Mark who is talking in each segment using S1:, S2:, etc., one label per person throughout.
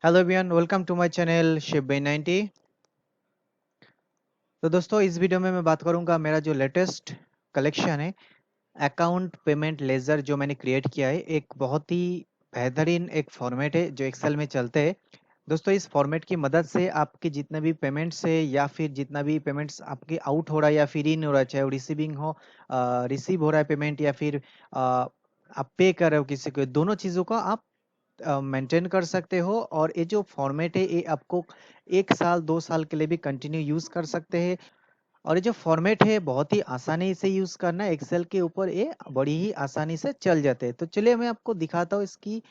S1: Hello everyone, welcome to my channel Shiv by 90। तो दोस्तों, इस वीडियो में मैं बात करूंगा मेरा जो लेटेस्ट कलेक्शन है अकाउंट पेमेंट लेजर जो मैंने क्रिएट किया है। एक बहुत ही बेहतरीन एक फॉर्मेट है जो एक्सेल में चलते हैं। दोस्तों, इस फॉर्मेट की मदद से आपके जितने भी पेमेंट्स है या फिर जितना भी पेमेंट्स आपके आउट हो रहा है या फिर इन हो रहा है, चाहे वो रिसीविंग हो, रिसीव हो रहा है पेमेंट या फिर आप पे कर रहे हो किसी को, दोनों चीज़ों का आप मेंटेन कर सकते हो। और ये जो फॉर्मेट है ये आपको 1 साल 2 साल के लिए भी कंटिन्यू यूज कर सकते हैं। और ये जो फॉर्मेट है बहुत ही आसानी से यूज करना है, एक्सेल के ऊपर ये बड़ी ही आसानी से चल जाते हैं। तो चलिए मैं आपको दिखाता हूँ। इसकी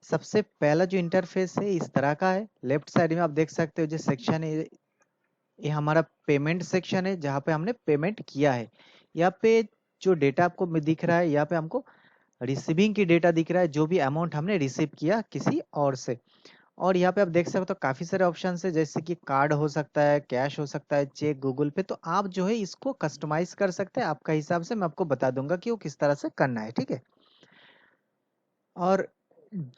S1: सबसे पहला जो इंटरफेस है इस तरह का है। लेफ्ट साइड में आप देख सकते हो जो सेक्शन है ये हमारा पेमेंट सेक्शन है, जहाँ पे हमने पेमेंट किया है। यहाँ पे जो डेटा आपको दिख रहा है, यहाँ पे हमको रिसीविंग की डेटा दिख रहा है, जो भी अमाउंट हमने रिसीव किया किसी और से। और यहाँ पे आप देख सकते हो काफी सारे ऑप्शन है, जैसे कि कार्ड हो सकता है, कैश हो सकता है, चेक, गूगल पे। तो आप जो है इसको कस्टमाइज कर सकते हैं आपका हिसाब से। मैं आपको बता दूंगा कि वो किस तरह से करना है, ठीक है। और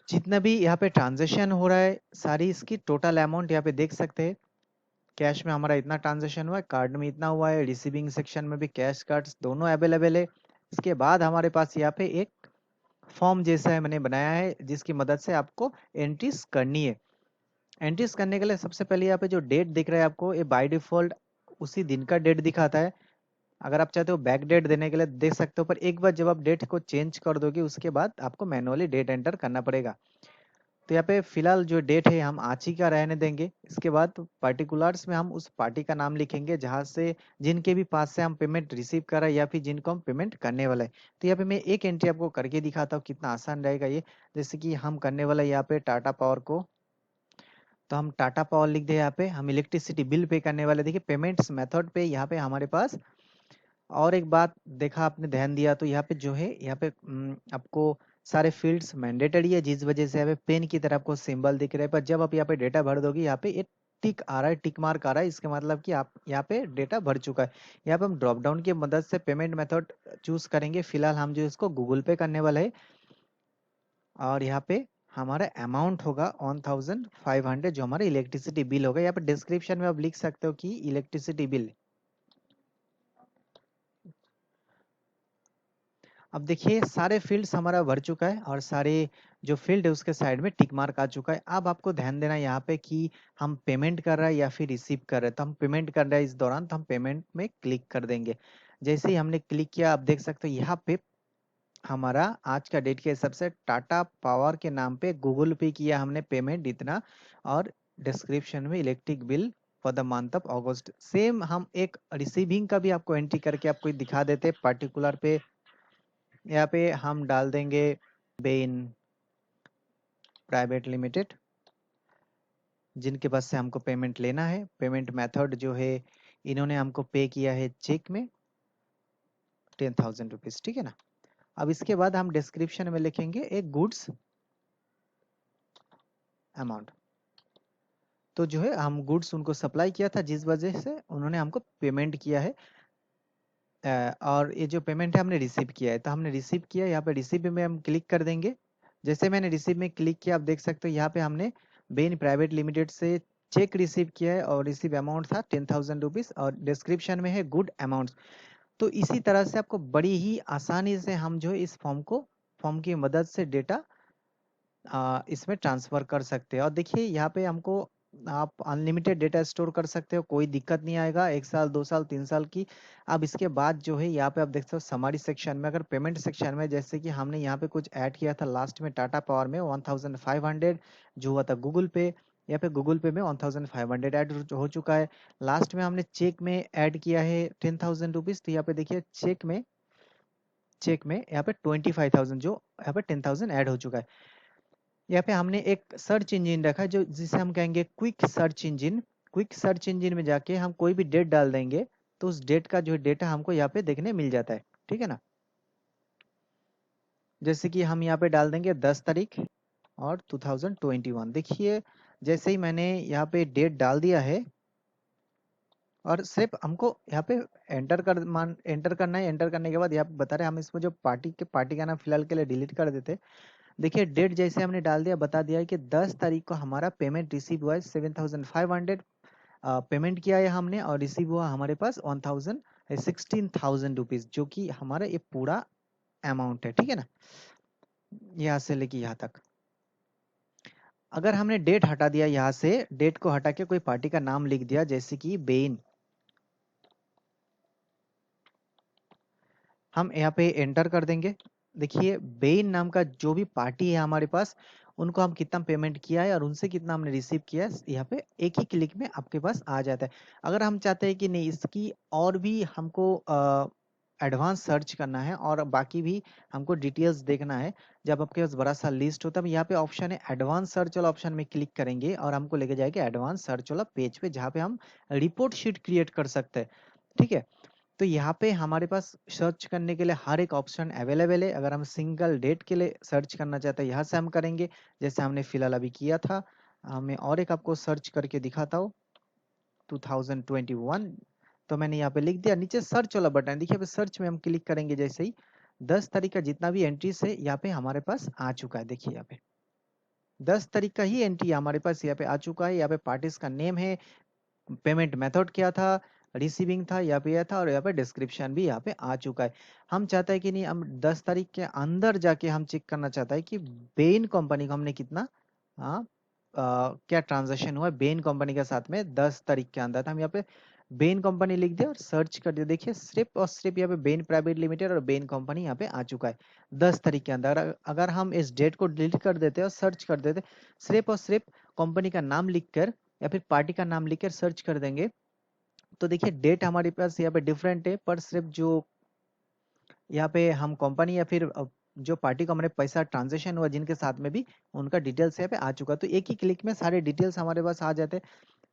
S1: जितना भी यहाँ पे ट्रांजेक्शन हो रहा है, सारी इसकी टोटल अमाउंट यहाँ पे देख सकते हैं। कैश में हमारा इतना ट्रांजेक्शन हुआ है, कार्ड में इतना हुआ है, रिसीविंग सेक्शन में भी कैश कार्ड्स दोनों अवेलेबल है। इसके बाद हमारे पास यहाँ पे एक फॉर्म जैसा है मैंने बनाया है, जिसकी मदद से आपको एंट्रीज करनी है। एंट्रीज करने के लिए सबसे पहले यहाँ पे जो डेट दिख रहा है आपको, ये बाय डिफॉल्ट उसी दिन का डेट दिखाता है। अगर आप चाहते हो बैक डेट देने के लिए देख सकते हो, पर एक बार जब आप डेट को चेंज कर दोगे उसके बाद आपको मैनुअली डेट एंटर करना पड़ेगा। तो यहाँ पे फिलहाल जो डेट है हम आज ही का रहने देंगे। इसके बाद पर्टिकुलर्स में हम उस पार्टी का नाम लिखेंगे जहाँ से, जिनके भी पास से हम पेमेंट रिसीव कर रहे हैं या फिर जिनको हम पेमेंट करने वाला है। तो यहाँ पे मैं एक एंट्री आपको करके दिखाता हूँ कितना आसान रहेगा ये। जैसे कि हम करने वाला है यहाँ पे टाटा पावर को, तो हम टाटा पावर लिख दे। यहाँ पे हम इलेक्ट्रिसिटी बिल पे करने वाले। देखिए पेमेंट्स मेथड पे यहाँ पे हमारे पास और एक बात देखा आपने, ध्यान दिया तो यहाँ पे जो है, यहाँ पे आपको सारे फील्ड्स मैंडेटरी है, जिस वजह से यहाँ पे पेन की तरह आपको सिंबल दिख रहा है। पर जब आप यहाँ पे डेटा भर दोगे, यहाँ पे एक टिक आ रहा है, टिक मार्क आ रहा है, इसका मतलब कि आप यहाँ पे डेटा भर चुका है। यहाँ पे हम ड्रॉप डाउन की मदद से पेमेंट मेथड चूज करेंगे। फिलहाल हम जो इसको गूगल पे करने वाले है। और यहाँ पे हमारा अमाउंट होगा 1500, जो हमारा इलेक्ट्रिसिटी बिल होगा। यहाँ पे डिस्क्रिप्शन में आप लिख सकते हो कि इलेक्ट्रिसिटी बिल। अब देखिए सारे फील्ड्स हमारा भर चुका है और सारे जो फील्ड है उसके साइड में टिक मार्क आ चुका है। अब आपको ध्यान देना है यहाँ पे कि हम पेमेंट कर रहा है या फिर रिसीव कर रहे हैं। तो हम पेमेंट कर रहे हैं इस दौरान, तो हम पेमेंट में क्लिक कर देंगे। जैसे ही हमने क्लिक किया, आप देख सकते हो यहाँ पे हमारा आज का डेट के हिसाब से टाटा पावर के नाम पे गूगल पे किया हमने पेमेंट इतना। और डिस्क्रिप्शन में electric bill for the month of August. Same हम एक रिसीविंग का भी आपको एंट्री करके आपको दिखा देते पर्टिकुलर पे। यहाँ पे हम डाल देंगे बेन प्राइवेट लिमिटेड, जिनके पास से हमको पेमेंट लेना है। पेमेंट मेथड जो है, इन्होंने हमको पे किया है चेक में 10,000 रुपीज, ठीक है ना। अब इसके बाद हम डिस्क्रिप्शन में लिखेंगे एक गुड्स अमाउंट। तो जो है हम गुड्स उनको सप्लाई किया था, जिस वजह से उन्होंने हमको पेमेंट किया है। और ये जो पेमेंट है हमने रिसीव किया है, तो हमने रिसीव किया। यहाँ पे रिसीव में हम क्लिक कर देंगे। जैसे मैंने रिसीव में क्लिक किया, आप देख सकते हो यहाँ पे हमने बेन प्राइवेट लिमिटेड से चेक रिसीव किया है और रिसीव अमाउंट था 10,000 रुपीज और डिस्क्रिप्शन में है गुड अमाउंट। तो इसी तरह से आपको बड़ी ही आसानी से हम जो है इस फॉर्म की मदद से डेटा इसमें ट्रांसफर कर सकते हैं। और देखिए यहाँ पे हमको आप अनलिमिटेड डेटा स्टोर कर सकते हो, कोई दिक्कत नहीं आएगा। 1 साल 2 साल 3 साल की। अब इसके बाद जो है यहाँ पे आप देखते हो समरी सेक्शन में, अगर पेमेंट सेक्शन में जैसे कि हमने यहाँ पे कुछ ऐड किया था लास्ट में टाटा पावर में 1500 जो हुआ था गूगल पे। यहाँ पे गूगल पे में 1500 ऐड हो चुका है। लास्ट में हमने चेक में ऐड किया है 10,000 रुपीज। तो यहाँ पे देखिए चेक में यहाँ पे 25,000, जो यहाँ पे 10,000 ऐड हो चुका है। यहाँ पे हमने एक सर्च इंजन रखा है, जो जिसे हम कहेंगे quick search engine. Quick search engine में जाके हम कोई भी डेट डाल देंगे, तो उस डेट का जो डेटा हमको यहाँ पे देखने मिल जाता है, ठीक है ना। जैसे कि हम यहाँ पे डाल देंगे 10 तारीख और 2021। देखिए जैसे ही मैंने यहाँ पे डेट डाल दिया है, और सिर्फ हमको यहाँ पे एंटर करना है। एंटर करने के बाद यहाँ पे बता रहे हैं हम इसमें जो पार्टी का नाम फिलहाल के लिए डिलीट कर देते। देखिए डेट जैसे हमने डाल दिया, बता दिया है कि 10 तारीख को हमारा पेमेंट रिसीव हुआ है 7500 पेमेंट किया है हमने, और रिसीव हुआ हमारे पास 16,000 रुपीज, जो कि हमारा ये पूरा अमाउंट है। ठीक है ना, यहाँ से लेके यहाँ तक। अगर हमने डेट हटा दिया, यहाँ से डेट को हटा के कोई पार्टी का नाम लिख दिया, जैसे कि बेन, हम यहाँ पे एंटर कर देंगे। देखिए बेन नाम का जो भी पार्टी है हमारे पास, उनको हम कितना पेमेंट किया है और उनसे कितना हमने रिसीव किया है, यहाँ पे एक ही क्लिक में आपके पास आ जाता है। अगर हम चाहते हैं कि नहीं इसकी और भी हमको एडवांस सर्च करना है और बाकी भी हमको डिटेल्स देखना है, जब आपके पास बड़ा सा लिस्ट होता है, यहाँ पे ऑप्शन है एडवांस सर्च वाला, ऑप्शन में क्लिक करेंगे और हमको लेके जाएगा एडवांस सर्च वाला पेज पे, जहाँ पे हम रिपोर्ट शीट क्रिएट कर सकते हैं। ठीक है, तो यहाँ पे हमारे पास सर्च करने के लिए हर एक ऑप्शन अवेलेबल है। अगर हम सिंगल डेट के लिए सर्च करना चाहते हैं, यहाँ से हम करेंगे, जैसे हमने फिलहाल अभी किया था। मैं और एक आपको सर्च करके दिखाता हूँ, 2021, तो मैंने यहाँ पे लिख दिया। नीचे सर्च वाला बटन देखिए, अभी सर्च में हम क्लिक करेंगे, जैसे ही 10 तारीख का जितना भी एंट्रीज है यहाँ पे हमारे पास आ चुका है। देखिए यहाँ पे 10 तारीख का ही एंट्री हमारे पास यहाँ पे आ चुका है। यहाँ पे पार्टीज का नेम है, पेमेंट मेथड क्या था, रिसीविंग था, यहाँ पे यह था, और यहाँ पे डिस्क्रिप्शन भी यहाँ पे आ चुका है। हम चाहते हैं कि नहीं, हम 10 तारीख के अंदर जाके हम चेक करना चाहता है कि बेन कंपनी को हमने कितना क्या ट्रांजैक्शन हुआ है बेन कंपनी के साथ में 10 तारीख के अंदर। तो हम यहाँ पे बेन कंपनी लिख दिया और सर्च कर दिया। देखिए सिर्फ और सिर्फ यहाँ पे बेन प्राइवेट लिमिटेड और बेन कंपनी यहाँ पे आ चुका है 10 तारीख के अंदर। अगर हम इस डेट को डिलीट कर देते और सर्च कर देते, सिर्फ और सिर्फ कंपनी का नाम लिखकर या फिर पार्टी का नाम लिखकर सर्च कर देंगे, तो देखिए डेट हमारे पास यहाँ पे डिफरेंट है, पर सिर्फ जो यहाँ पे हम कंपनी या फिर जो पार्टी को हमारे पैसा ट्रांजेक्शन हुआ जिनके साथ में भी, उनका डिटेल्स यहाँ पे आ चुका। तो एक ही क्लिक में सारे डिटेल्स हमारे पास आ जाते हैं।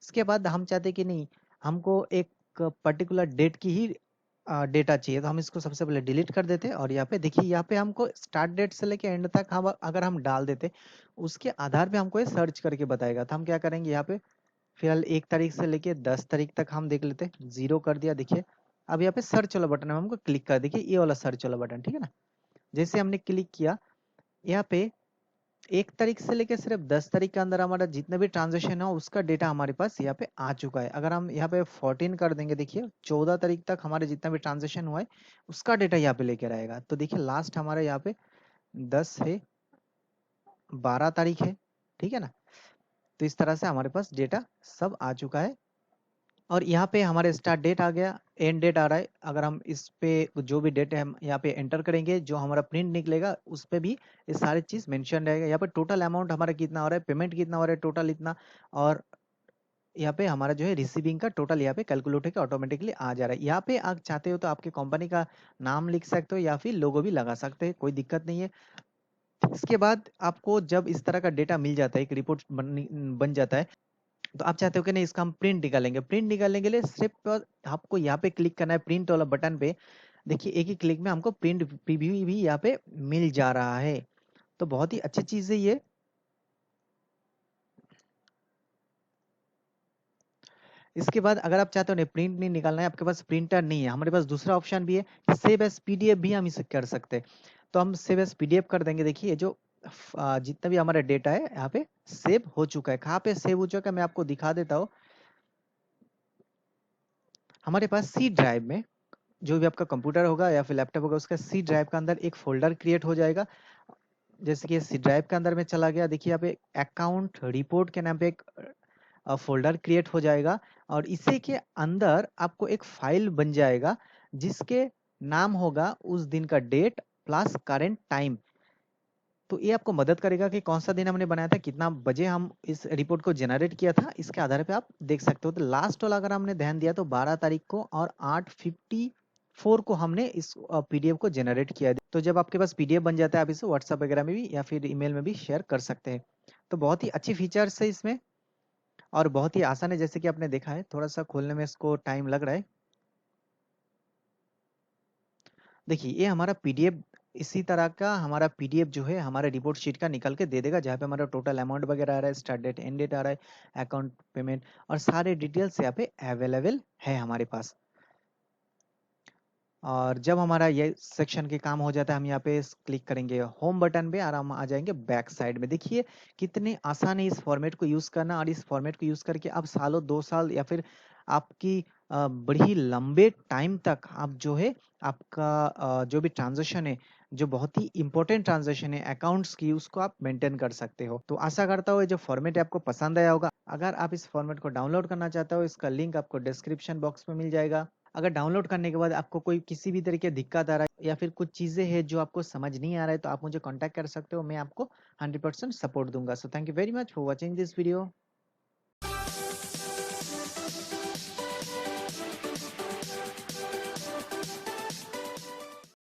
S1: इसके बाद हम चाहते हैं कि नहीं, हमको एक पर्टिकुलर डेट की ही डेटा चाहिए, तो हम इसको सबसे पहले डिलीट कर देते हैं। और यहाँ पे देखिए, यहाँ पे हमको स्टार्ट डेट से लेके एंड तक हम अगर हम डाल देते, उसके आधार पे हमको ये सर्च करके बताएगा। तो हम क्या करेंगे, यहाँ पे फिलहाल 1 तारीख से लेके 10 तारीख तक हम देख लेते हैं, 0 कर दिया। देखिए अब यहाँ पे सर्च वाला बटन है, हमको क्लिक कर, देखिए ये वाला सर्च वाला बटन, ठीक है ना। जैसे हमने क्लिक किया, यहाँ पे 1 तारीख से लेके सिर्फ 10 तारीख के अंदर हमारा जितने भी ट्रांजेक्शन है उसका डेटा हमारे पास यहाँ पे आ चुका है। अगर हम यहाँ पे 14 कर देंगे, देखिए 14 तारीख तक हमारे जितना भी ट्रांजेक्शन हुआ है उसका डेटा यहाँ पे लेकर आएगा। तो देखिए लास्ट हमारे यहाँ पे 10 है, 12 तारीख है, ठीक है ना। तो इस तरह से हमारे पास डेटा सब आ चुका है। और यहाँ पे हमारे स्टार्ट डेट आ गया, एंड डेट आ रहा है। अगर हम इस पे जो भी डेट है हम यहाँ पे एंटर करेंगे, जो हमारा प्रिंट निकलेगा उस पे भी ये सारी चीज मेंशन रहेगा। यहाँ पे टोटल अमाउंट हमारा कितना हो रहा है, पेमेंट कितना हो रहा है, टोटल इतना, और यहाँ पे हमारा जो है रिसीविंग का टोटल यहाँ पे कैलकुलेट होकर ऑटोमेटिकली आ जा रहा है। यहाँ पे आप चाहते हो तो आपके कंपनी का नाम लिख सकते हो या फिर लोगो भी लगा सकते हैं, कोई दिक्कत नहीं है। इसके बाद आपको जब इस तरह का डेटा मिल जाता है, एक रिपोर्ट बन जाता है, तो आप चाहते हो कि नहीं इसका हम प्रिंट निकालेंगे। प्रिंट निकालने के लिए सिर्फ आपको यहाँ पे क्लिक करना है, प्रिंट वाला बटन पे। देखिए एक ही क्लिक में हमको प्रिंट प्रीव्यू भी यहाँ पे मिल जा रहा है। तो बहुत ही अच्छी चीज है ये। इसके बाद अगर आप चाहते हो नहीं प्रिंट नहीं निकालना है, आपके पास प्रिंटर नहीं है, हमारे पास दूसरा ऑप्शन भी है कि सेव एज पीडीएफ भी हम इसे कर सकते हैं। तो हम सेव एज पीडीएफ कर देंगे। देखिए जो जितना भी हमारा डेटा है यहाँ पे सेव हो चुका है। कहाँ पे सेव हो चुका है मैं आपको दिखा देता हूँ। हमारे पास सी ड्राइव में, जो भी आपका कंप्यूटर होगा या फिर लैपटॉप होगा, उसका सी ड्राइव का अंदर एक फोल्डर क्रिएट हो जाएगा। जैसे कि सी ड्राइव के अंदर में चला गया, देखिए यहाँ पे अकाउंट रिपोर्ट के नाम पे एक फोल्डर क्रिएट हो जाएगा, और इसी के अंदर आपको एक फाइल बन जाएगा जिसके नाम होगा उस दिन का डेट प्लस करेंट टाइम। तो ये आपको मदद करेगा कि कौन सा दिन हमने बनाया था, कितना बजे हम इस रिपोर्ट को जनरेट किया था, इसके आधार पे आप देख सकते हो। तो लास्ट वाला अगर हमने ध्यान दिया तो 12 तारीख को और 8:54 को हमने इस पीडीएफ को जनरेट किया। तो जब आपके पास पीडीएफ बन जाता है, आप इसे व्हाट्सएप वगैरह में भी या फिर ईमेल में भी शेयर कर सकते हैं। तो बहुत ही अच्छी फीचर्स है इसमें और बहुत ही आसान है। जैसे कि आपने देखा है, थोड़ा सा खोलने में इसको टाइम लग रहा है। देखिए ये हमारा पीडीएफ, इसी तरह का हमारा पीडीएफ जो है हमारे रिपोर्ट शीट का निकल के दे देगा, जहाँ पे हमारा टोटल अमाउंट वगैरह आ रहा है, स्टार्ट डेट एंड डेट आ रहा है, अकाउंट पेमेंट, और सारे डिटेल्स यहाँ पे अवेलेबल है हमारे पास। और जब हमारा ये सेक्शन के काम हो जाता है, हम यहाँ पे क्लिक करेंगे होम बटन पे और हम आ जाएंगे बैक साइड में। देखिए कितने आसान है इस फॉर्मेट को यूज़ करना, और इस फॉर्मेट को यूज़ करके आप सालों 2 साल या फिर आपकी बड़ी लंबे टाइम तक आप जो है आपका जो भी ट्रांजेक्शन है, जो बहुत ही इंपॉर्टेंट ट्रांजेक्शन है अकाउंट्स की, उसको आप मेंटेन कर सकते हो। तो आशा करता हूँ ये जो फॉर्मेट है आपको पसंद आया होगा। अगर आप इस फॉर्मेट को डाउनलोड करना चाहते हो, इसका लिंक आपको डिस्क्रिप्शन बॉक्स में मिल जाएगा। अगर डाउनलोड करने के बाद आपको कोई किसी भी तरीके की दिक्कत आ रहा है या फिर कुछ चीज़ें हैं जो आपको समझ नहीं आ रहा है, तो आप मुझे कॉन्टैक्ट कर सकते हो, मैं आपको 100% सपोर्ट दूंगा। So thank you very much for watching this video.